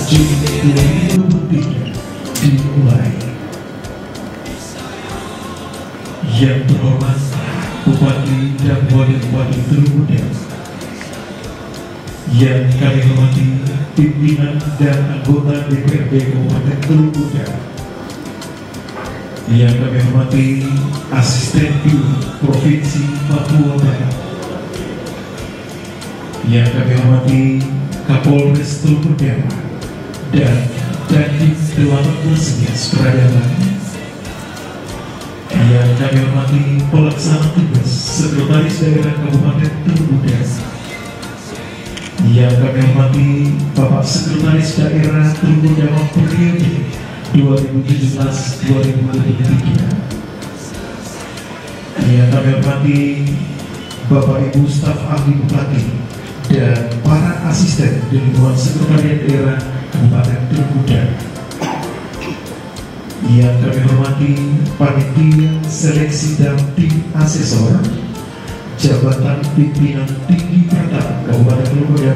Juni 2023 dimulai. Yang terhormat Bupati dan Wakil Bupati Teluk Muda, yang kami hormati pimpinan dan anggota DPRD Kabupaten Teluk Muda, yang kami hormati Asisten Gubernur Provinsi Papua Barat, yang kami hormati Kapolres Teluk Muda dan Dandim 18 Peradaban, yang kami hormati pelaksana tugas Sekretaris Daerah Kabupaten Teluk Muda, yang kami hormati Bapak Sekretaris Daerah Teluk Muda periode 2017-2023, yang kami hormati Bapak Ibu staf ahli Bupati dan para asisten di lingkungan Sekretariat Daerah Kabupaten Teluk Muda, yang kami hormati panitia seleksi dan tim asesor Jabatan Pimpinan Tinggi Pratama Kabupaten Teluk Muda,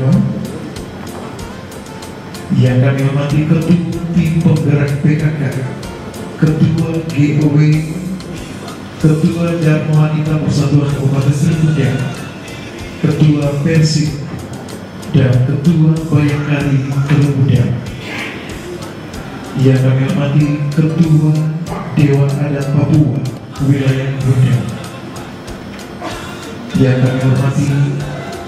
yang kami hormati Ketua Tim Penggerak PKK, Ketua GOW, Ketua Dharma Wanita Persatuan Kabupaten Teluk Muda, Ketua Persib, dan Ketua Bayangkari Teluk Muda, yang kami hormati Ketua Dewan Adat Papua Wilayah Muda, yang kami hormati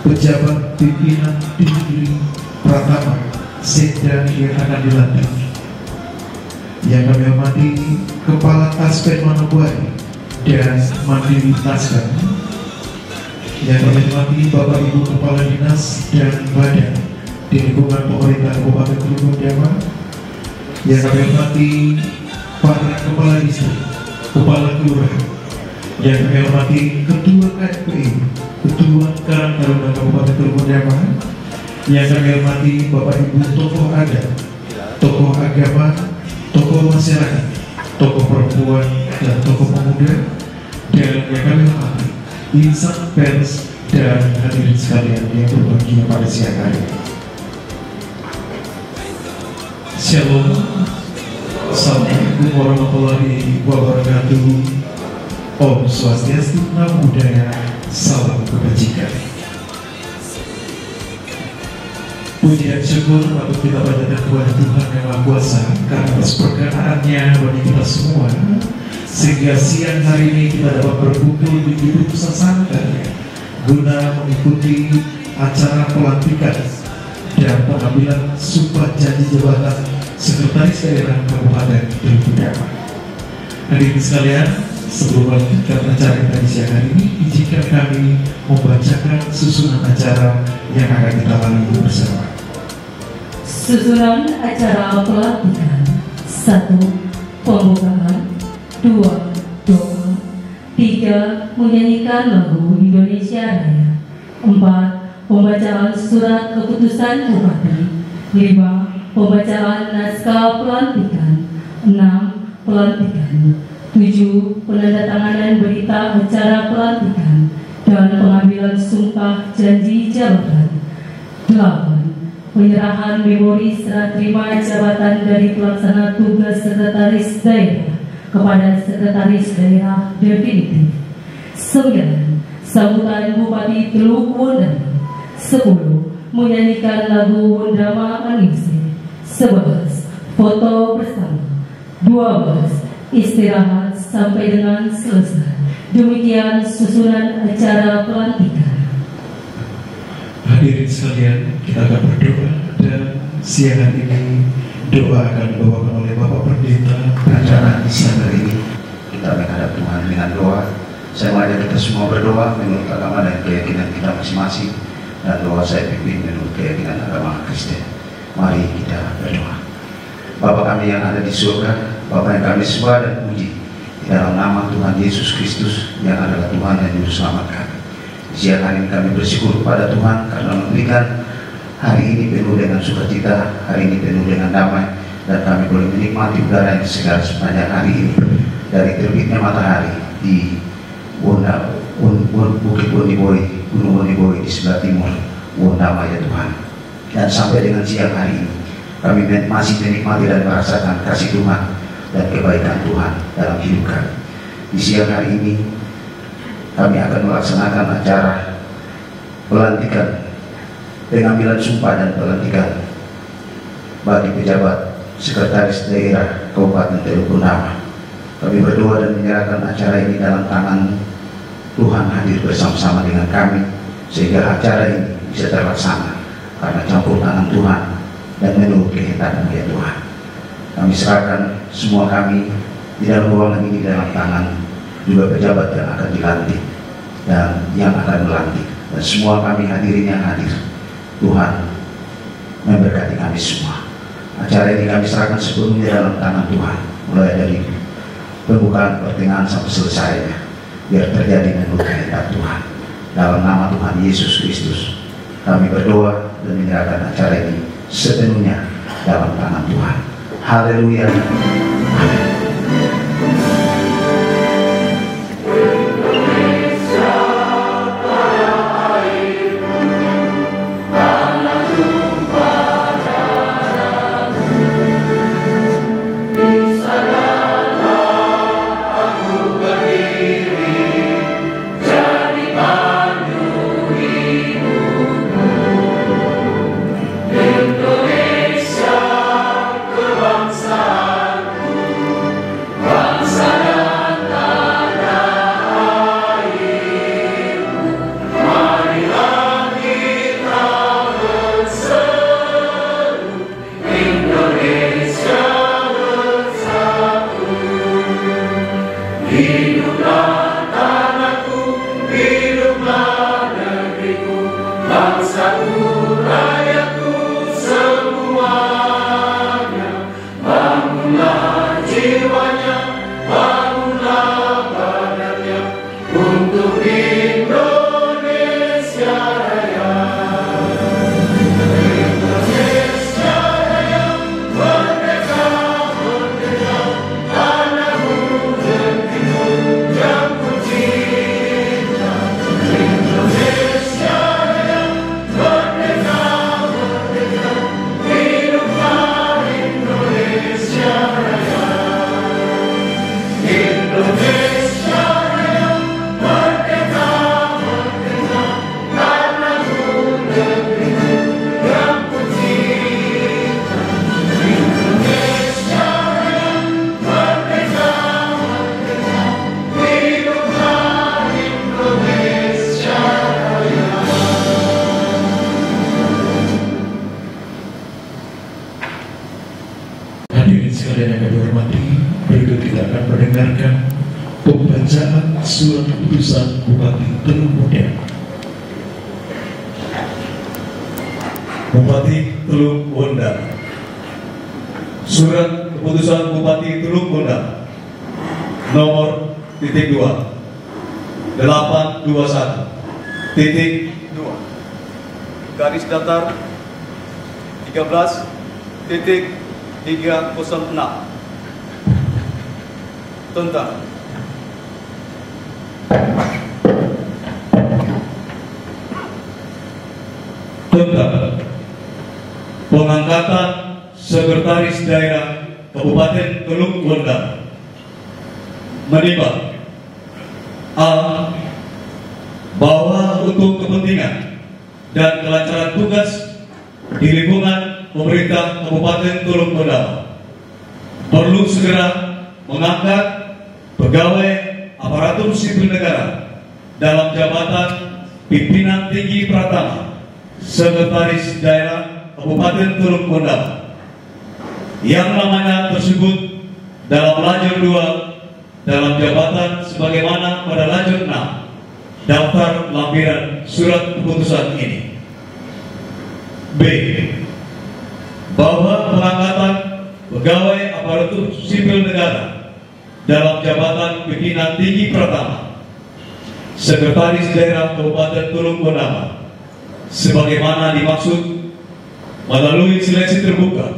pejabat pimpinan tinggi Pratama Sekda yang akan dilantik, yang kami hormati Kepala Taspen Manokwari dan Mandiri Taspen, yang kami hormati Bapak Ibu Kepala Dinas dan Badan di lingkungan pemerintah Kabupaten Teluk Muda, yang kami hormati para Kepala Distrik, Kepala Kelurahan, yang kami hormati Ketua KFPI, Ketua Karang Taruna Kabupaten Teluk Muda, yang kami hormati Bapak Ibu tokoh adat, tokoh agama, tokoh masyarakat, tokoh perempuan dan tokoh pemuda, dan yang kami hormati insan pers dan hadirin sekalian yang berbahagia pada siang hari. Shalom, Assalamualaikum warahmatullahi wabarakatuh. Om Swastiastu, Namo Buddhaya, salam kebajikan. Puji dan syukur patut kita panjatkan kepada Tuhan Yang Maha Kuasa karena atas perkenaannya bagi kita semua, sehingga siang hari ini kita dapat berkumpul di gedung Sasana guna mengikuti acara pelantikan dan pengambilan sumpah janji jabatan Sekretaris Daerah Kabupaten Teluk Muda. Hadirin sekalian, sebelum melanjutkan acara kita di siang hari ini, izinkan kami membacakan susunan acara yang akan kita lalui bersama. Susunan acara pelantikan: 1. Pembukaan, 2. Doa, 3. Menyanyikan lagu Indonesia Raya, 4. Pembacaan surat keputusan Bupati, 5. Pembacaan naskah pelantikan, 6. Pelantikan, 7. Penandatanganan berita acara pelantikan dan pengambilan sumpah janji jabatan, 8. Penyerahan memori serah terima jabatan dari pelaksana tugas Sekretaris Daerah kepada Sekretaris Daerah definitif, 9. Sambutan Bupati Teluk Muda, 10. Menyanyikan lagu Wondama Aningsih, 11. Foto bersama, 12. Istirahat sampai dengan selesai. Demikian susunan acara pelantikan. Hadirin sekalian, kita akan berdoa dan siang hari ini doa akan dibawakan oleh Bapak Saya mengajak kita semua berdoa menurut agama dan keyakinan kita masing-masing, dan doa saya pimpin menurut keyakinan agama Kristen. Mari kita berdoa. Bapa kami yang ada di surga, Bapa yang kami sembah dan puji, di dalam nama Tuhan Yesus Kristus yang adalah Tuhan dan Juru Selamat kami. Siang hari ini kami bersyukur kepada Tuhan karena memberikan hari ini penuh dengan sukacita, hari ini penuh dengan damai, dan kami boleh menikmati udara yang segar sepanjang hari ini. Dari terbitnya matahari di Bukit Woniboi, Gunung Woniboi di sebelah timur Wondama ya Tuhan, dan sampai dengan siang hari ini kami masih menikmati dan merasakan kasih Tuhan dan kebaikan Tuhan dalam hidup kami. Di siang hari ini kami akan melaksanakan acara pelantikan, pengambilan sumpah dan pelantikan bagi pejabat Sekretaris Daerah Kabupaten Teluk Bernama. Kami berdoa dan menyerahkan acara ini dalam tangan Tuhan, hadir bersama-sama dengan kami sehingga acara ini bisa terlaksana karena campur tangan Tuhan dan menurut kehendak-Mu ya Tuhan. Kami serahkan semua kami di dalam ruangan ini dalam tangan juga pejabat yang akan dilantik dan yang akan melantik, dan semua kami hadirin yang hadir. Tuhan memberkati kami semua. Acara ini kami serahkan sepenuhnya dalam tangan Tuhan, mulai dari pembukaan, pertengahan sampai selesainya, biar terjadi menurut kehendak Tuhan. Dalam nama Tuhan Yesus Kristus kami berdoa dan menyerahkan acara ini sepenuhnya dalam tangan Tuhan. Haleluya. Amin. Pembacaan surat keputusan Bupati Teluk Bundar. Bupati Teluk Bundar. Surat keputusan Bupati Teluk Bundar nomor titik 2 821 titik 2 garis datar 13 titik 306 tentang pengangkatan Sekretaris Daerah Kabupaten Teluk Bundar menimbang A. Bahwa untuk kepentingan dan kelancaran tugas di lingkungan pemerintah Kabupaten Teluk Bundar perlu segera mengangkat pegawai aparatur sipil negara dalam jabatan pimpinan tinggi Pratama Sekretaris Daerah Kabupaten Teluk Bundar yang namanya tersebut dalam lajur 2 dalam jabatan sebagaimana pada lajur 6 daftar lampiran surat keputusan ini. B. Bahwa pengangkatan pegawai aparatur sipil negara dalam jabatan pimpinan tinggi pertama Sekretaris Daerah Kabupaten Tulung Gondama sebagaimana dimaksud melalui seleksi terbuka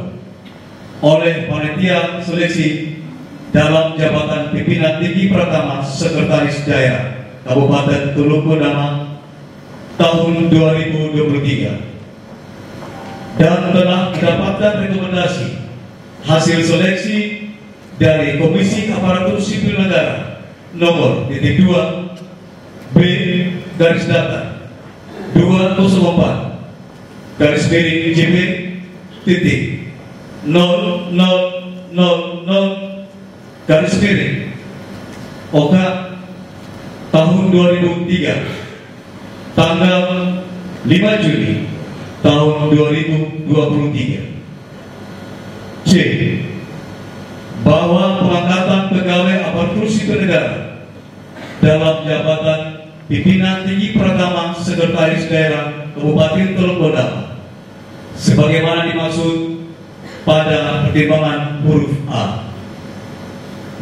oleh panitia seleksi dalam jabatan pimpinan tinggi pertama Sekretaris Daerah Kabupaten Tulung Gondama tahun 2023 dan telah mendapatkan rekomendasi hasil seleksi dari Komisi Aparatur Sipil Negara nomor -2 B garis datar 204 garis miring JP titik 0000 garis miring OK tahun 2003 tanggal 5 Juni tahun 2023. C. Bahwa pengangkatan pegawai aparatur sipil negara dalam jabatan pimpinan tinggi pertama Sekretaris Daerah Kabupaten Tulung Gondama sebagaimana dimaksud pada pertimbangan huruf A.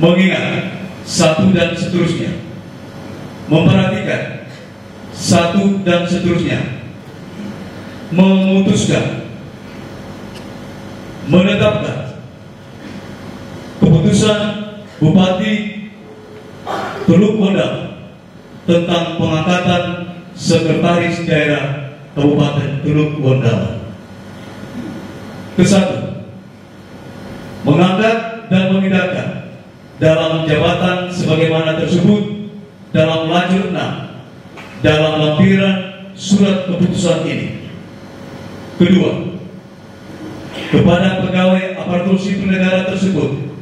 Mengingat satu dan seterusnya, memperhatikan satu dan seterusnya, memutuskan, menetapkan keputusan Bupati Tulung Gondama tentang pengangkatan Sekretaris Daerah Kabupaten Tulung Gondama. Kesatu, mengangkat dan memindahkan dalam jabatan sebagaimana tersebut dalam lajur 6 dalam lampiran surat keputusan ini. Kedua, kepada pegawai aparatur sipil negara tersebut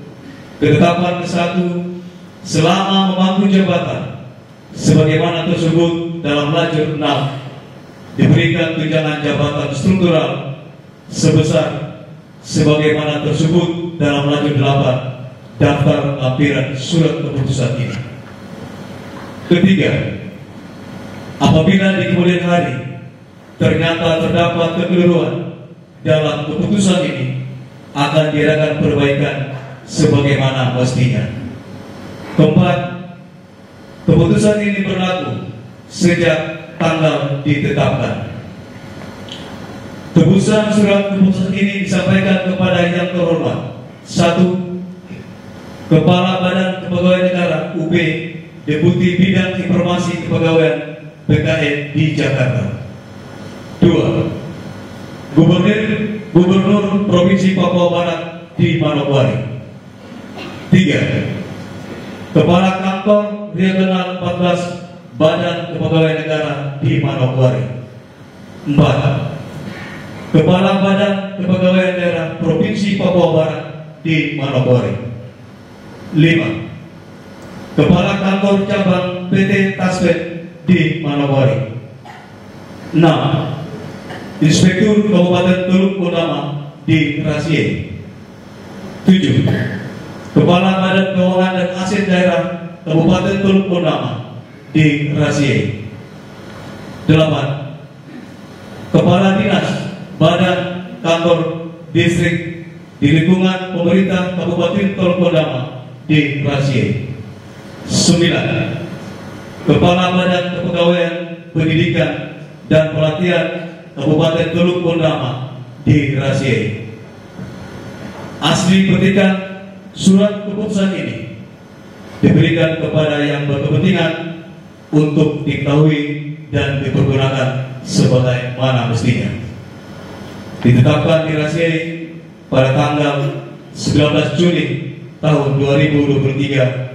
ketetapan ke-1 selama memangku jabatan sebagaimana tersebut dalam lajur 6 diberikan tunjangan jabatan struktural sebesar sebagaimana tersebut dalam lajur 8 daftar lampiran surat keputusan ini. Ketiga, apabila di kemudian hari ternyata terdapat kekeliruan dalam keputusan ini, akan diadakan perbaikan sebagaimana mestinya. Keempat, keputusan ini berlaku sejak tanggal ditetapkan. Tebusan surat keputusan ini disampaikan kepada yang terhormat: 1. Kepala Badan Kepegawaian Negara UB Deputi Bidang Informasi Kepegawaian BKN di Jakarta. 2. Gubernur Provinsi Papua Barat di Manokwari. 3. Kepala Kantor Regional 14 Badan Kepegawaian Negara di Manokwari. 4. Kepala Badan Kepegawaian Daerah Provinsi Papua Barat di Manokwari. 5. Kepala Kantor Cabang PT Taspen di Manokwari. 6. Inspektur Kabupaten Tulung Gondama di Rasie. 7. Kepala Badan Keuangan dan Aset Daerah Kabupaten Tulung Gondama di Rasie. 8. Kepala Dinas Badan Kantor Distrik di lingkungan pemerintah Kabupaten Tulung Gondama di Rasie. 9. Kepala Badan Kepegawaian Pendidikan dan Pelatihan Kabupaten Tulung Gondama di Rasie. Asli petikan surat keputusan ini diberikan kepada yang berkepentingan untuk diketahui dan dipergunakan sebagaimana mestinya. Ditetapkan di Rasie pada tanggal 19 Juni tahun 2023.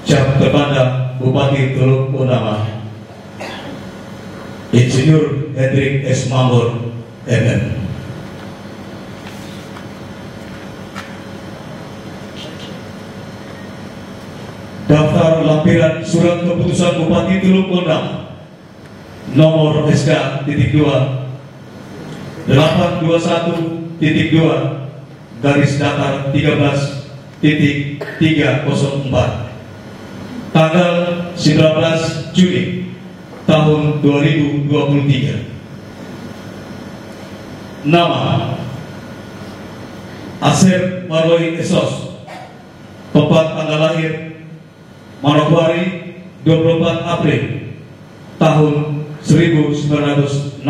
Jam terpandang Bupati Tulung Gondama Insinyur Hendrik S. Mambor, MM. Daftar lampiran surat keputusan Bupati Tulung Gondama nomor SK _2 821.2 garis datar 13 tanggal 19 Juni tahun 2023. Nama Asep Waroy Esos, tempat tanggal lahir Manokwari 24 April tahun 1967,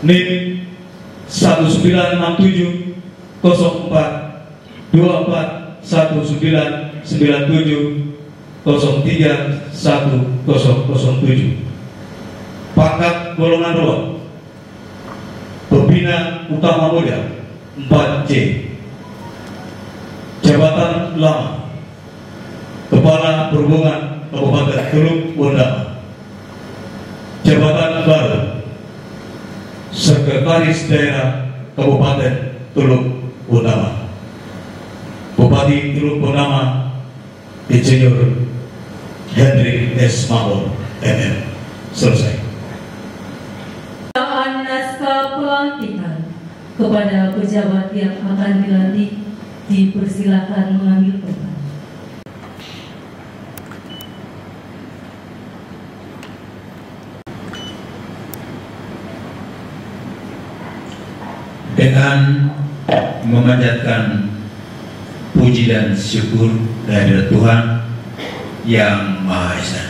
NIM 1967 04 24 1997 03 1007. Pangkat golongan 2, Pembina Utama Muda 4C. Jabatan lama, Kepala Perhubungan Kabupaten Teluk Bondama. Jabatan baru, Sekretaris Daerah Kabupaten Teluk Bondama. Bupati Teluk Bondama Insinyur Hendrik S. Mahmud MM. Selesai. Naskah pelantikan kepada pejabat yang akan dilantik dipersilakan mengambil tempat. Dengan memanjatkan puji dan syukur kehadirat Tuhan Yang Maha Esa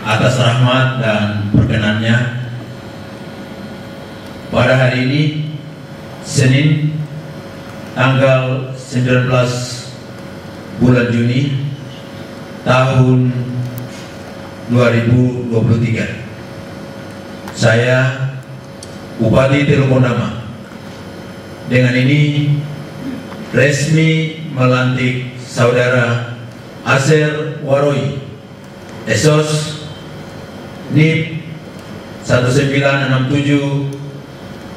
atas rahmat dan perkenannya, pada hari ini Senin tanggal 19 bulan Juni tahun 2023, saya Bupati Teluk Bondama dengan ini resmi melantik Saudara Asep Waroy Esos, NIP 1967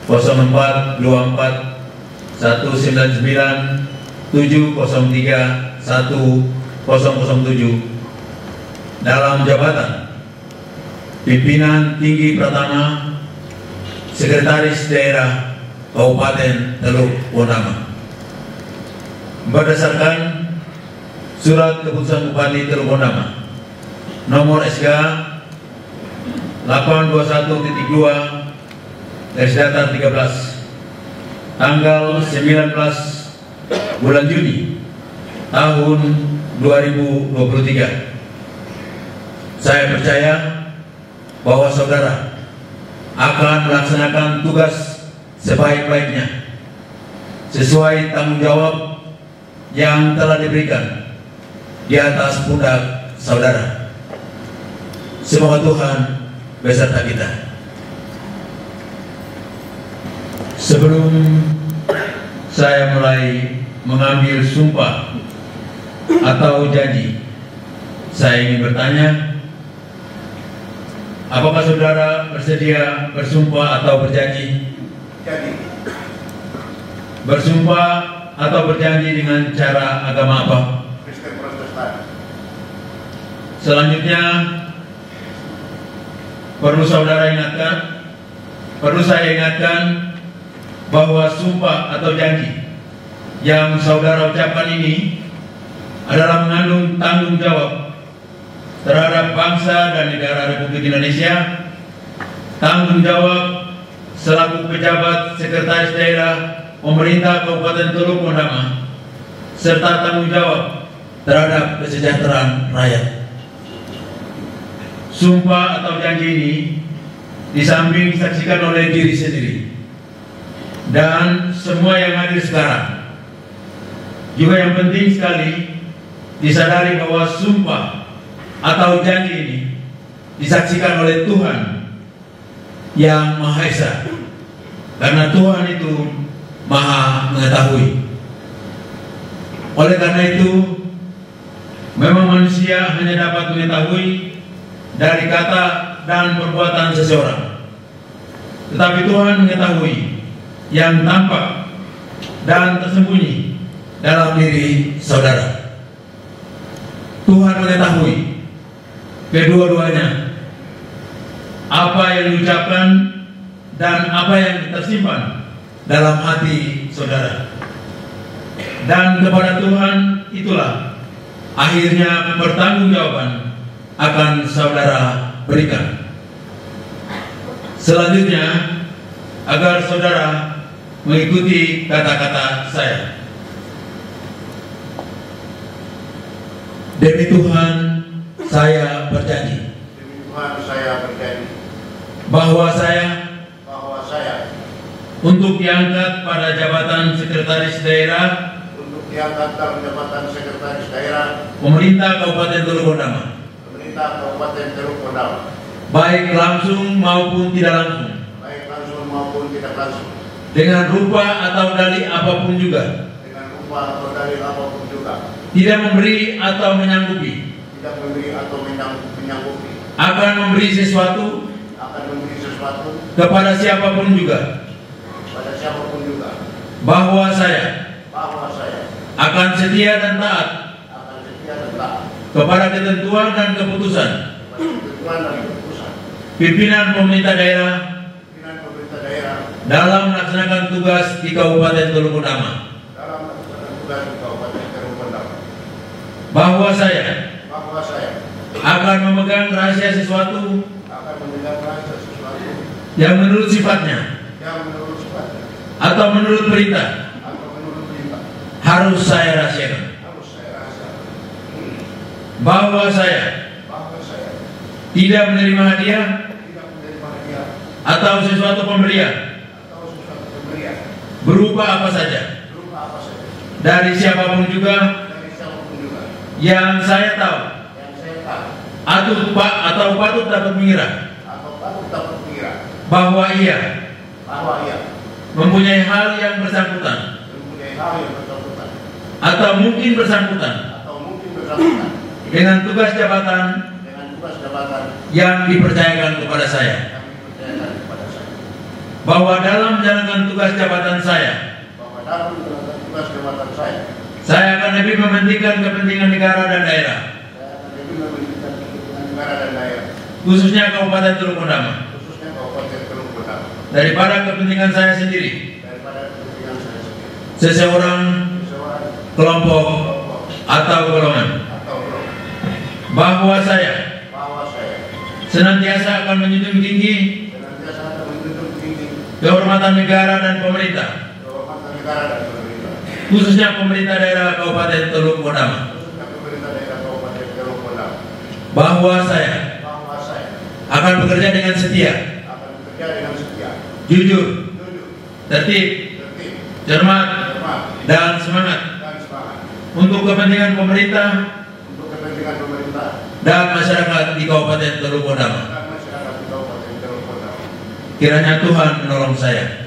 04 24 199 703 1007 dalam jabatan Pimpinan Tinggi Pratama Sekretaris Daerah Kabupaten Teluk Bondama berdasarkan Surat Keputusan Bupati Teluk Bondama Nomor SK 821.2/13 tanggal 19 bulan Juni tahun 2023. Saya percaya bahwa saudara akan melaksanakan tugas sebaik-baiknya sesuai tanggung jawab yang telah diberikan di atas pundak saudara. Semoga Tuhan beserta kita. Sebelum saya mulai mengambil sumpah atau janji, saya ingin bertanya, apakah saudara bersedia bersumpah atau berjanji? Bersumpah atau berjanji dengan cara agama apa? Kristen Protestan. Selanjutnya perlu saya ingatkan bahwa sumpah atau janji yang saudara ucapkan ini adalah mengandung tanggung jawab terhadap bangsa dan negara Republik Indonesia, tanggung jawab selaku pejabat Sekretaris Daerah Pemerintah Kabupaten Teluk Bondama, serta tanggung jawab terhadap kesejahteraan rakyat. Sumpah atau janji ini di samping disaksikan oleh diri sendiri dan semua yang hadir sekarang, juga yang penting sekali disadari bahwa sumpah atau janji ini disaksikan oleh Tuhan Yang Maha Esa, karena Tuhan itu Maha mengetahui. Oleh karena itu, memang manusia hanya dapat mengetahui dari kata dan perbuatan seseorang, tetapi Tuhan mengetahui yang tampak dan tersembunyi dalam diri saudara. Tuhan mengetahui kedua-duanya, apa yang diucapkan dan apa yang tersimpan dalam hati saudara. dan kepada Tuhan itulah akhirnya pertanggungjawaban akan saudara berikan. Selanjutnya, agar saudara mengikuti kata-kata saya. Demi Tuhan, saya berjanji. Demi Tuhan, saya berjanji Bahwa saya untuk diangkat pada jabatan sekretaris daerah dalam jabatan sekretaris daerah pemerintah Kabupaten Teluk Bondama, baik langsung maupun tidak langsung, dengan rupa atau dalih apapun juga, tidak memberi atau menyanggupi, akan memberi sesuatu kepada siapapun juga, bahwa saya akan setia dan taat kepada ketentuan dan keputusan pimpinan pemerintah daerah dalam melaksanakan tugas di Kabupaten Teluk Bondama, bahwa saya akan memegang rahasia sesuatu yang menurut sifatnya atau menurut perintah harus saya rahasiakan, bahwa saya tidak menerima hadiah atau sesuatu pemberian berupa apa saja dari siapapun juga yang saya tahu atau patut dapat mengira bahwa ia mempunyai hal yang bersangkutan atau mungkin bersangkutan dengan tugas jabatan yang dipercayakan kepada saya, bahwa dalam menjalankan tugas jabatan saya akan lebih mementingkan kepentingan negara dan daerah, khususnya Kabupaten Teluk Bondama, daripada kepentingan saya sendiri, seseorang, kelompok, atau golongan. Bahwa saya senantiasa akan menjunjung tinggi kehormatan negara dan pemerintah, khususnya pemerintah daerah Kabupaten Teluk Bondama. Bahwa saya akan bekerja dengan setia, jujur, tertib, cermat, dan semangat untuk kepentingan pemerintah dan masyarakat di Kabupaten Teluk Bondama. Kiranya Tuhan menolong saya.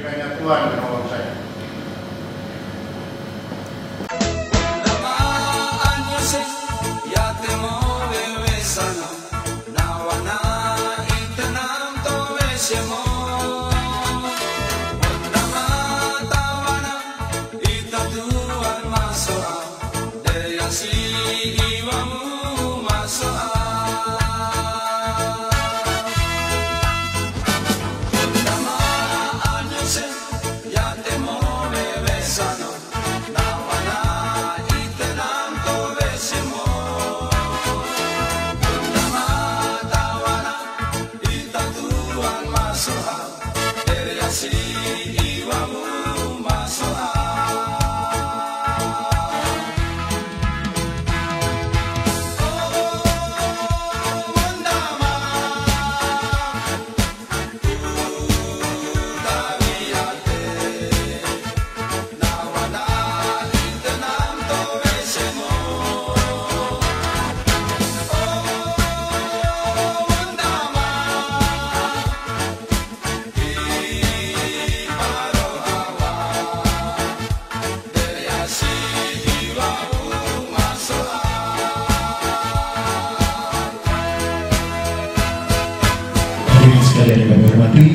Sekalian yang kami hormati,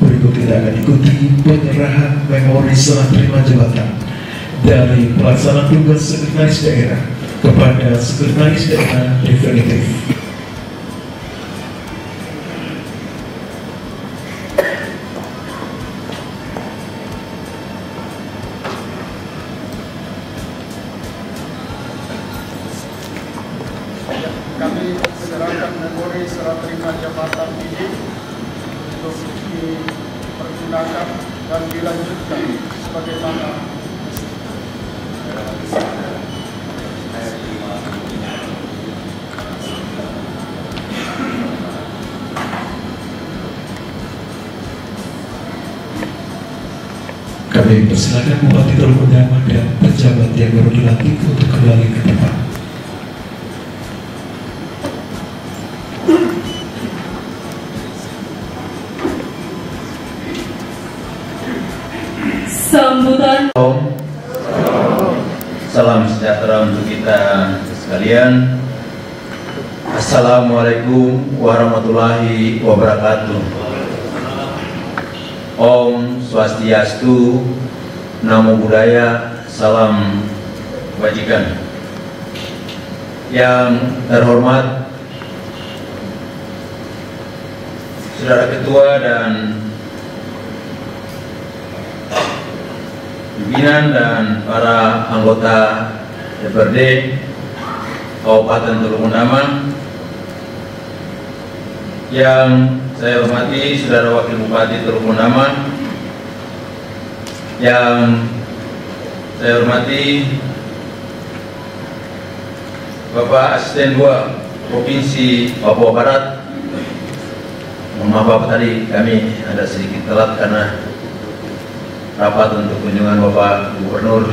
berikut kita akan ikuti penyerahan memori serah terima jabatan dari pelaksana tugas sekretaris daerah kepada sekretaris daerah definitif. kami serahkan memori serah terima jabatan ini untuk dipergunakan dan dilanjutkan sebagaimana kami persilakan Bupati Teluk Bendama dan pejabat yang baru dilantik untuk kembali ke tempat. Sambutan. Salam sejahtera untuk kita sekalian. Assalamualaikum warahmatullahi wabarakatuh. Om Swastiastu, Namo Buddhaya, Salam Kebajikan. Yang terhormat Saudara Ketua dan pimpinan dan para anggota DPRD Kabupaten Teluk Bendama, yang saya hormati Saudara Wakil Bupati Teluk Bendama, yang saya hormati Bapak Asisten 2 Provinsi Papua Barat. Mohon maaf Bapak, tadi kami ada sedikit telat karena rapat untuk kunjungan Bapak Gubernur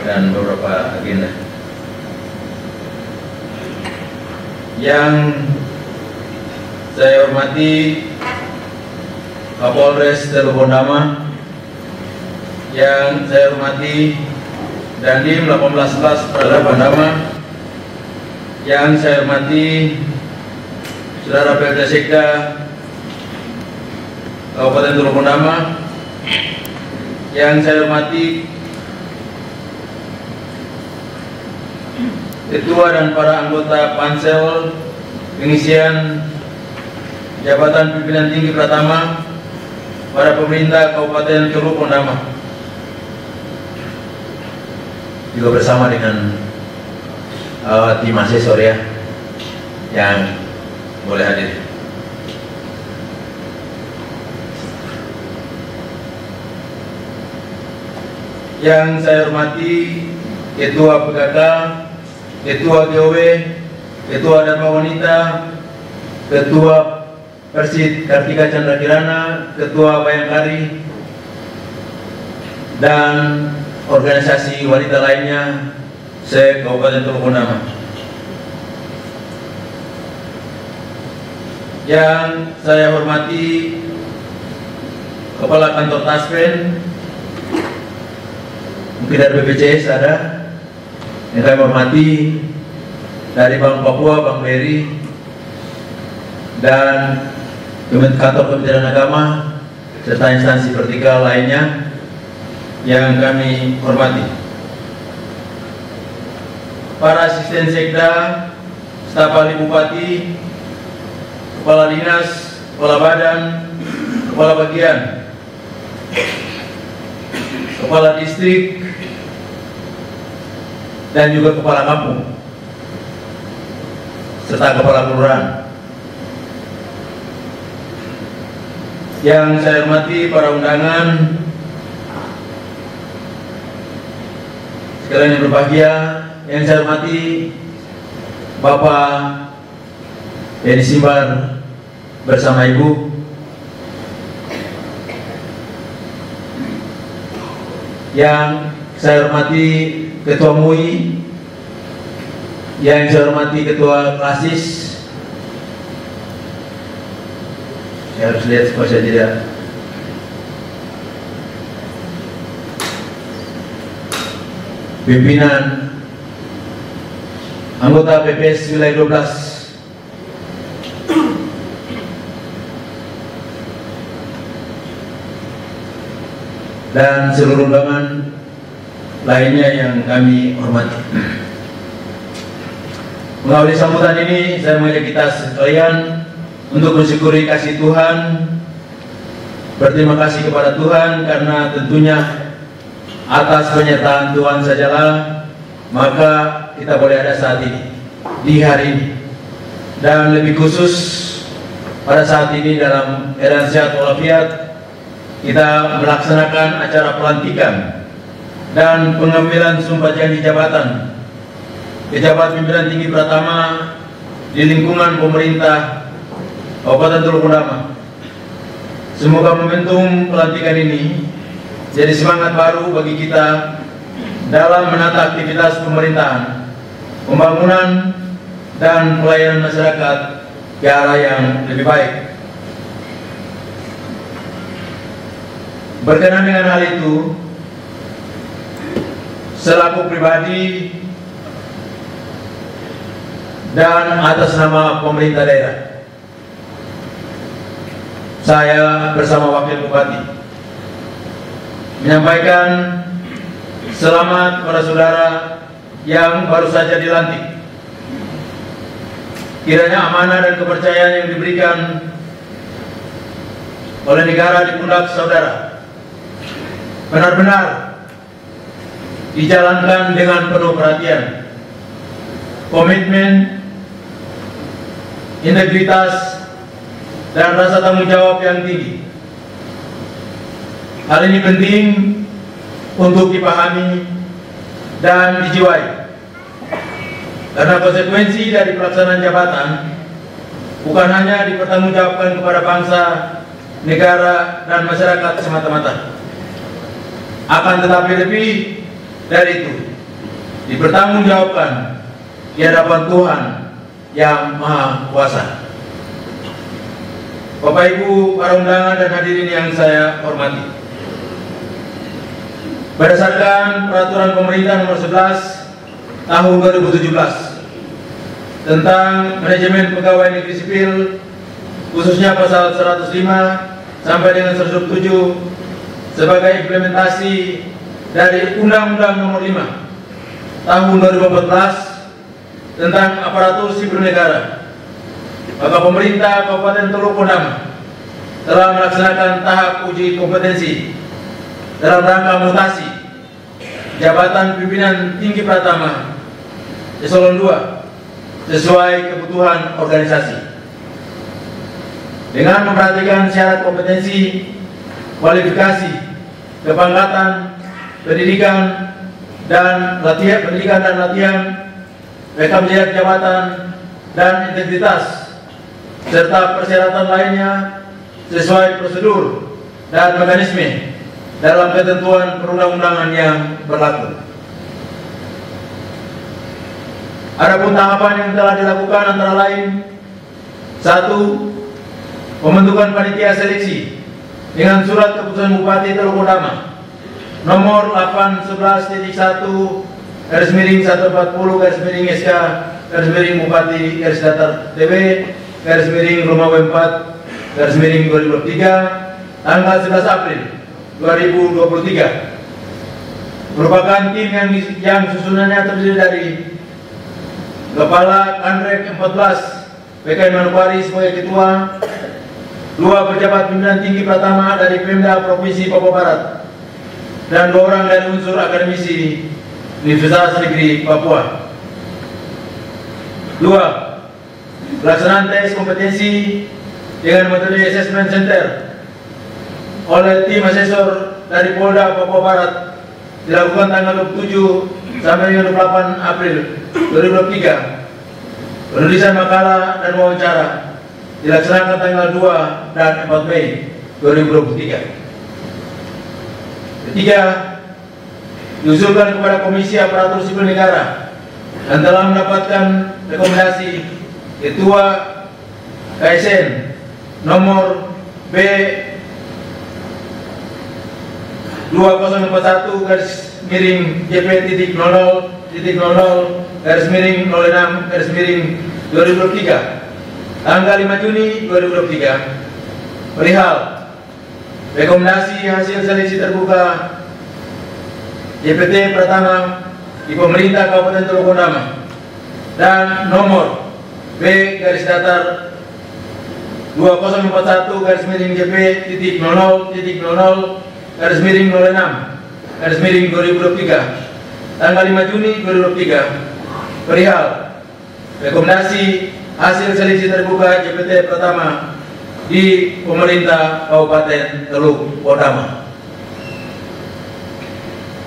dan beberapa agenda. Yang saya hormati Kapolres Teluk Bendama, yang saya hormati Dandim 1811 Teluk Bendama, yang saya hormati Saudara PLT Sekda Kabupaten Teluk Bendama, yang saya hormati Ketua dan para anggota Pansel Pengisian Jabatan Pimpinan Tinggi Pratama para pemerintah Kabupaten Teluk Bendama, juga bersama dengan tim asesor ya yang boleh hadir. Yang saya hormati Ketua PKK, Ketua GOW, Ketua Dharma Wanita, Ketua Persid Kartika Chandra Kirana, Ketua Bayangkari, dan organisasi wanita lainnya se-Kabupaten Teluk Bendama. Yang saya hormati Kepala Kantor Taspen, mungkin dari BPJS ada. Yang kami hormati dari Bank Papua, Bank BRI, dan Kantor Kementerian Agama serta instansi vertikal lainnya yang kami hormati. Para asisten sekda, staf ahli bupati, kepala dinas, kepala badan, kepala bagian, kepala distrik, dan juga kepala kampung serta kepala kelurahan. Yang saya hormati para undangan sekalian yang berbahagia, yang saya hormati Bapak Denny Simbar bersama Ibu, yang saya hormati Ketua MUI, yang saya hormati Ketua Klasis. Saya harus lihat supaya saya tidak pimpinan anggota PPS wilayah 12, dan seluruh undangan lainnya yang kami hormati. Melalui sambutan ini saya mengajak kita sekalian untuk mensyukuri kasih Tuhan, berterima kasih kepada Tuhan karena tentunya atas penyertaan Tuhan sajalah maka kita boleh ada saat ini. di hari ini, dan lebih khusus pada saat ini dalam keadaan sehat walafiat kita melaksanakan acara pelantikan dan pengambilan sumpah janji jabatan pejabat pimpinan tinggi Pratama di lingkungan pemerintah Kabupaten Teluk Bendama. Semoga momentum pelantikan ini jadi semangat baru bagi kita dalam menata aktivitas pemerintahan, pembangunan, dan pelayanan masyarakat ke arah yang lebih baik. Berkenaan dengan hal itu, selaku pribadi dan atas nama pemerintah daerah, saya bersama Wakil Bupati menyampaikan selamat kepada saudara yang baru saja dilantik. Kiranya amanah dan kepercayaan yang diberikan oleh negara di pundak saudara benar-benar dijalankan dengan penuh perhatian, komitmen, integritas, dan rasa tanggung jawab yang tinggi. Hal ini penting untuk dipahami dan dijiwai, karena konsekuensi dari pelaksanaan jabatan bukan hanya dipertanggungjawabkan kepada bangsa, negara, dan masyarakat semata-mata, akan tetapi lebih dari itu dipertanggungjawabkan di hadapan Tuhan yang Maha Kuasa. Bapak Ibu, para undangan dan hadirin yang saya hormati, berdasarkan Peraturan Pemerintah Nomor 11 Tahun 2017 tentang Manajemen Pegawai Negeri Sipil, khususnya pasal 105 sampai dengan 107 sebagai implementasi dari Undang-Undang Nomor 5 Tahun 2014 tentang Aparatur Sipil Negara, maka pemerintah Kabupaten Teluk Bendama telah melaksanakan tahap uji kompetensi dalam rangka mutasi jabatan pimpinan tinggi Pratama Eselon 2 sesuai kebutuhan organisasi, dengan memperhatikan syarat kompetensi, kualifikasi, kepangkatan, pendidikan dan latihan, rekam jejak jabatan dan integritas, serta persyaratan lainnya sesuai prosedur dan mekanisme dalam ketentuan perundang-undangan yang berlaku. Adapun tahapan yang telah dilakukan antara lain: 1. Pembentukan panitia seleksi dengan surat keputusan Bupati Teluk Bendama nomor 8/1/Bupati/Rumah 4/Rumah 4 tanggal 11 April 2023 merupakan tim yang susunannya terdiri dari Kepala Kanrek 14 PKN Manokwari sebagai ketua, 2 pejabat pimpinan tinggi Pratama dari Pemda Provinsi Papua Barat, dan 2 orang dari unsur akademisi Universitas Negeri Papua. 2. Pelaksanaan tes kompetensi dengan metode assessment center oleh tim asesor dari Polda Papua Barat dilakukan tanggal 27 sampai dengan 28 April 2023. Penulisan makalah dan wawancara dilaksanakan tanggal 2 dan 4 Mei 2023. 3. Diusulkan kepada Komisi Aparatur Sipil Negara dan telah mendapatkan rekomendasi Ketua KSN nomor B 2021-JP.00/06/2023 tanggal 5 Juni 2023 perihal rekomendasi hasil seleksi terbuka JPT Pratama di pemerintah Kabupaten Teluk Bendama dan nomor B-JP.00/06/2023 tanggal 5 Juni 2023 perihal rekomendasi hasil seleksi terbuka JPT pertama di pemerintah Kabupaten Teluk Kodama.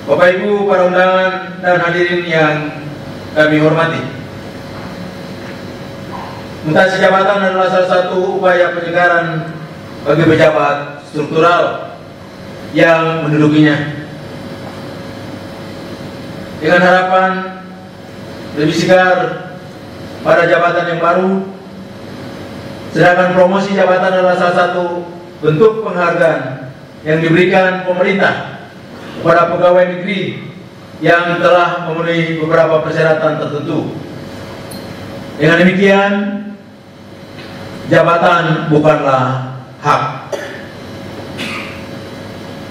Bapak Ibu, para undangan dan hadirin yang kami hormati, mutasi jabatan adalah salah satu upaya penyegaran bagi pejabat struktural yang mendudukinya, dengan harapan lebih segar pada jabatan yang baru. Sedangkan promosi jabatan adalah salah satu bentuk penghargaan yang diberikan pemerintah kepada pegawai negeri yang telah memenuhi beberapa persyaratan tertentu. Dengan demikian, jabatan bukanlah hak,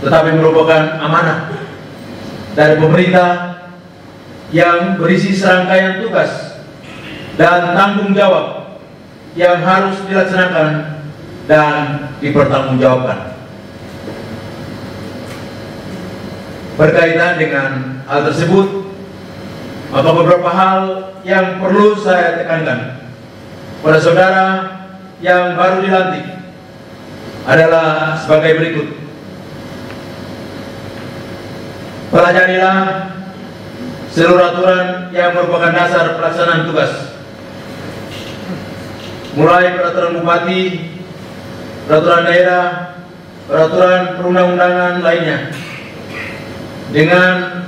tetapi merupakan amanah dari pemerintah yang berisi serangkaian tugas dan tanggung jawab yang harus dilaksanakan dan dipertanggungjawabkan. Berkaitan dengan hal tersebut, maka beberapa hal yang perlu saya tekankan pada saudara yang baru dilantik adalah sebagai berikut. Pelajarilah seluruh aturan yang merupakan dasar pelaksanaan tugas, mulai peraturan bupati, peraturan daerah, peraturan perundang-undangan lainnya. Dengan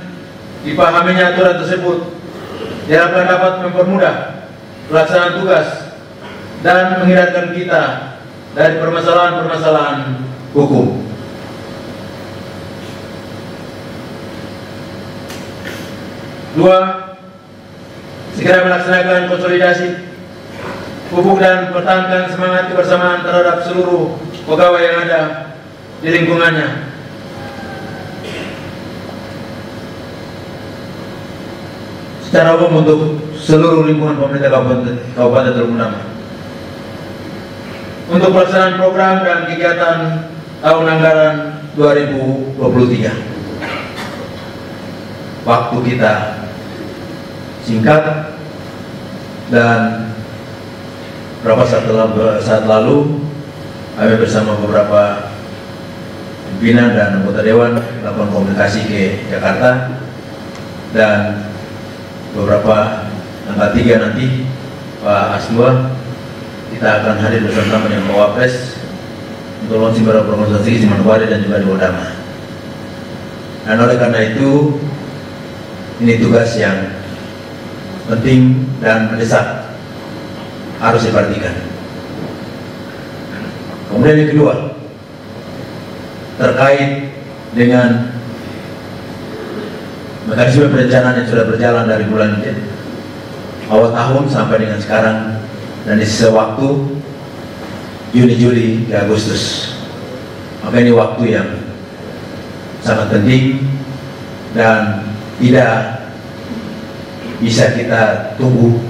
dipahaminya aturan tersebut, diharapkan dapat mempermudah pelaksanaan tugas dan menghindarkan kita dari permasalahan-permasalahan hukum. Dua, segera melaksanakan konsolidasi, pupuk dan pertahankan semangat kebersamaan terhadap seluruh pegawai yang ada di lingkungannya. Secara umum untuk seluruh lingkungan pemerintah Kabupaten Teluk Kodama. Untuk pelaksanaan program dan kegiatan tahun anggaran 2023. Waktu kita singkat dan beberapa saat lalu kami bersama beberapa pimpinan dan anggota dewan melakukan komunikasi ke Jakarta, dan beberapa tanggal 3 nanti Pak Asdua kita akan hadir bersama dengan Pak Wapres untuk launching beberapa organisasi di Manokwari dan juga di Kodama. Dan oleh karena itu, ini tugas yang penting dan mendesak, harus diperhatikan. Kemudian yang kedua, terkait dengan mekanisme perencanaan yang sudah berjalan dari bulan awal tahun sampai dengan sekarang, dan di sisa waktu Juni, Juli, ke Agustus. Maka ini waktu yang sangat penting dan tidak bisa kita tunggu,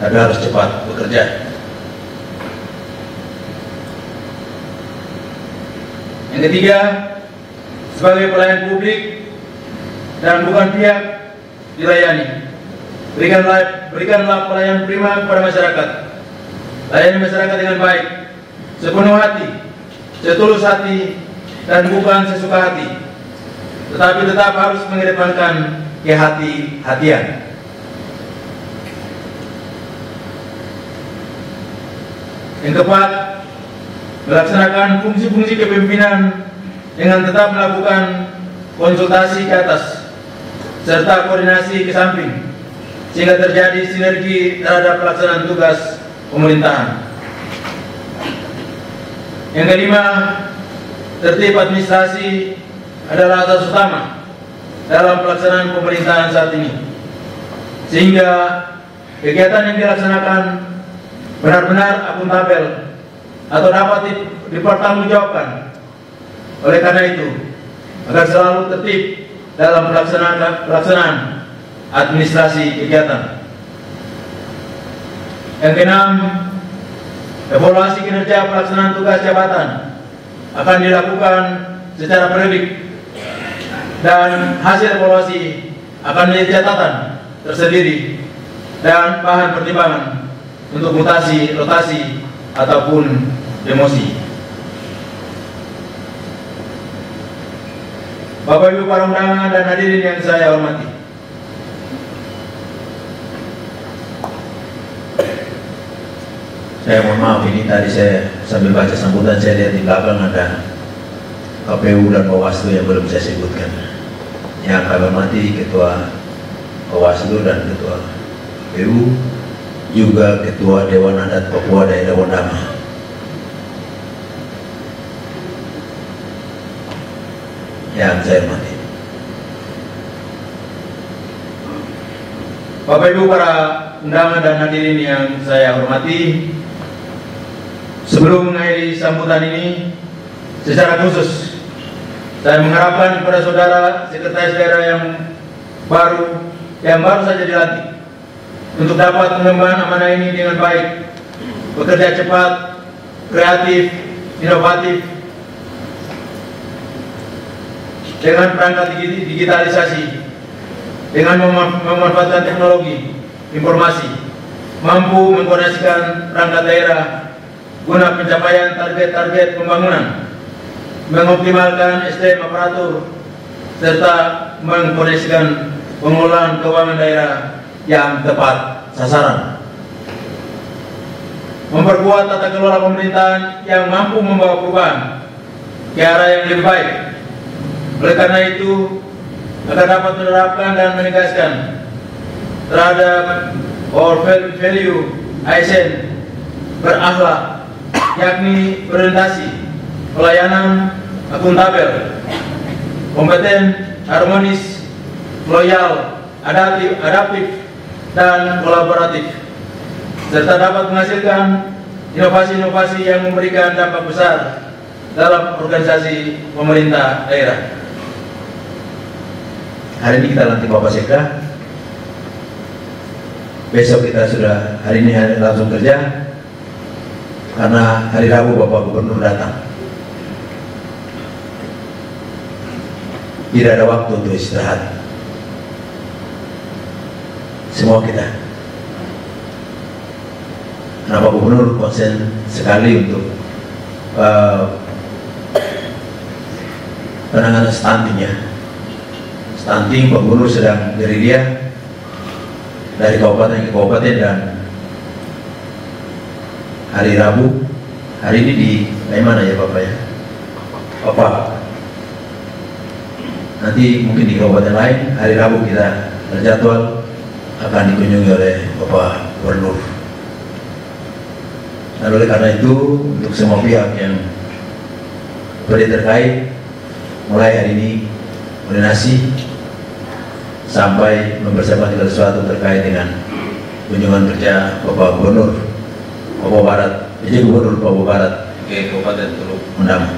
tapi harus cepat bekerja. Yang ketiga, sebagai pelayan publik dan bukan pihak dilayani, berikanlah pelayanan prima kepada masyarakat. Layani masyarakat dengan baik, sepenuh hati, setulus hati, dan bukan sesuka hati, tetapi tetap harus mengedepankan kehati-hatian. Yang keempat, melaksanakan fungsi-fungsi kepemimpinan dengan tetap melakukan konsultasi ke atas serta koordinasi ke samping, sehingga terjadi sinergi terhadap pelaksanaan tugas pemerintahan. Yang kelima, tertib administrasi adalah asas utama dalam pelaksanaan pemerintahan saat ini, sehingga kegiatan yang dilaksanakan benar-benar akuntabel atau dapat dipertanggungjawabkan. Oleh karena itu, agar selalu tertib dalam pelaksanaan administrasi kegiatan. Yang keenam, evaluasi kinerja pelaksanaan tugas jabatan akan dilakukan secara periodik, dan hasil evaluasi akan menjadi catatan tersendiri dan bahan pertimbangan untuk mutasi, rotasi, ataupun demosi. Bapak Ibu para undangan dan hadirin yang saya hormati, saya mohon maaf, ini tadi saya sambil baca sambutan saya lihat di belakang ada KPU dan Bawaslu yang belum saya sebutkan. Yang kami hormati Ketua Bawaslu dan Ketua KPU, juga Ketua Dewan Adat Papua Daerah Wondama. Yang saya hormati, Bapak Ibu para undangan dan hadirin yang saya hormati, sebelum mengakhiri sambutan ini, secara khusus saya mengharapkan kepada saudara sekretaris daerah yang baru saja dilantik untuk dapat mengemban amanah ini dengan baik, bekerja cepat, kreatif, inovatif, dengan perangkat digitalisasi, dengan memanfaatkan teknologi informasi, mampu mengkoordinasikan perangkat daerah guna pencapaian target-target pembangunan, mengoptimalkan SDM aparatur, serta mengkoordinasikan pengelolaan keuangan daerah yang tepat sasaran, memperkuat tata kelola pemerintahan yang mampu membawa perubahan ke arah yang lebih baik. Oleh karena itu, agar dapat menerapkan dan menegaskan terhadap core value ASN berakhlak, yakni berorientasi, pelayanan, akuntabel, kompeten, harmonis, loyal, adaptif, dan kolaboratif, serta dapat menghasilkan inovasi-inovasi yang memberikan dampak besar dalam organisasi pemerintah daerah. Hari ini kita lantik Bapak Sekda, besok kita sudah hari ini langsung kerja, karena hari Rabu Bapak Gubernur datang. Tidak ada waktu untuk istirahat. Semua kita, karena Pak Gubernur konsen sekali untuk penanganan stuntingnya. Stunting, Pak Gubernur sedang gerilya dari kabupaten ke kabupaten, dan hari Rabu, hari ini di mana ya Bapak ya? Bapak, nanti mungkin di kabupaten lain, hari Rabu kita terjadwal akan dikunjungi oleh Bapak Gubernur. Dan oleh karena itu, untuk semua pihak yang terkait, mulai hari ini koordinasi sampai mempersiapkan segala sesuatu terkait dengan kunjungan kerja Bapak Gubernur Papua Barat, PJ Gubernur Papua Barat ke Kabupaten Teluk Wondama.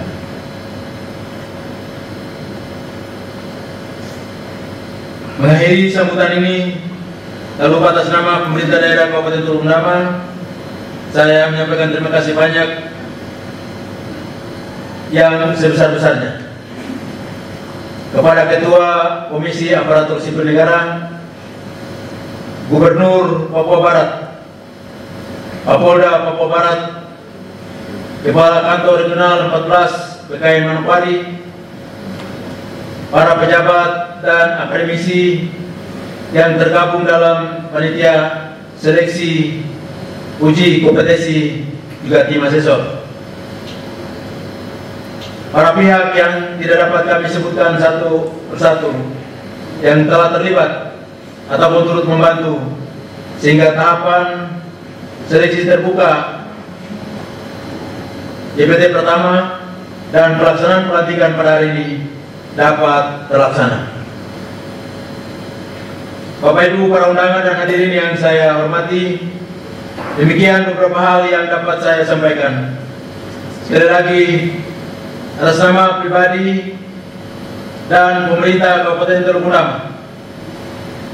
Mengakhiri sambutan ini, lalu atas nama pemerintah daerah Kabupaten Teluk Wondama, saya menyampaikan terima kasih banyak yang sebesar-besarnya kepada Ketua Komisi Aparatur Sipil Negara, Gubernur Papua Barat, Kapolda Papua Barat, Kepala Kantor Regional 14 PKN Manokwari, para pejabat dan akademisi yang tergabung dalam panitia seleksi uji kompetensi, juga tim asesor. Para pihak yang tidak dapat kami sebutkan satu persatu yang telah terlibat ataupun turut membantu sehingga tahapan seleksi terbuka JPT pertama dan pelaksanaan pelantikan pada hari ini dapat terlaksana. Bapak Ibu para undangan dan hadirin yang saya hormati, demikian beberapa hal yang dapat saya sampaikan. Sekali lagi, atas nama pribadi dan pemerintah Kabupaten Teluk Wondama,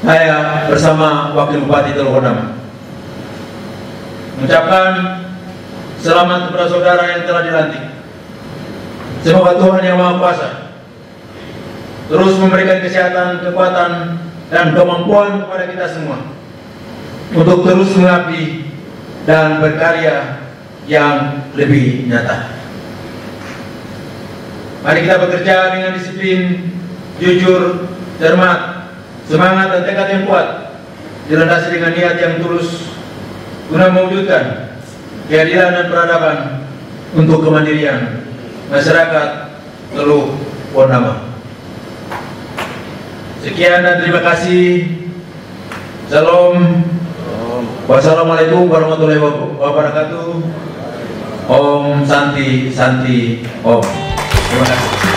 saya bersama Wakil Bupati Teluk Wondama mengucapkan selamat kepada saudara yang telah dilantik. Semoga Tuhan Yang Maha Kuasa terus memberikan kesehatan, kekuatan, dan kemampuan kepada kita semua untuk terus mengabdi dan berkarya yang lebih nyata. Mari kita bekerja dengan disiplin, jujur, cermat, semangat dan tekad yang kuat, dilandasi dengan niat yang tulus guna mewujudkan keadilan dan peradaban untuk kemandirian masyarakat Teluk Pondama. Sekian dan terima kasih. Salam. Wassalamualaikum warahmatullahi wabarakatuh. Om Santi Santi Om. Terima kasih.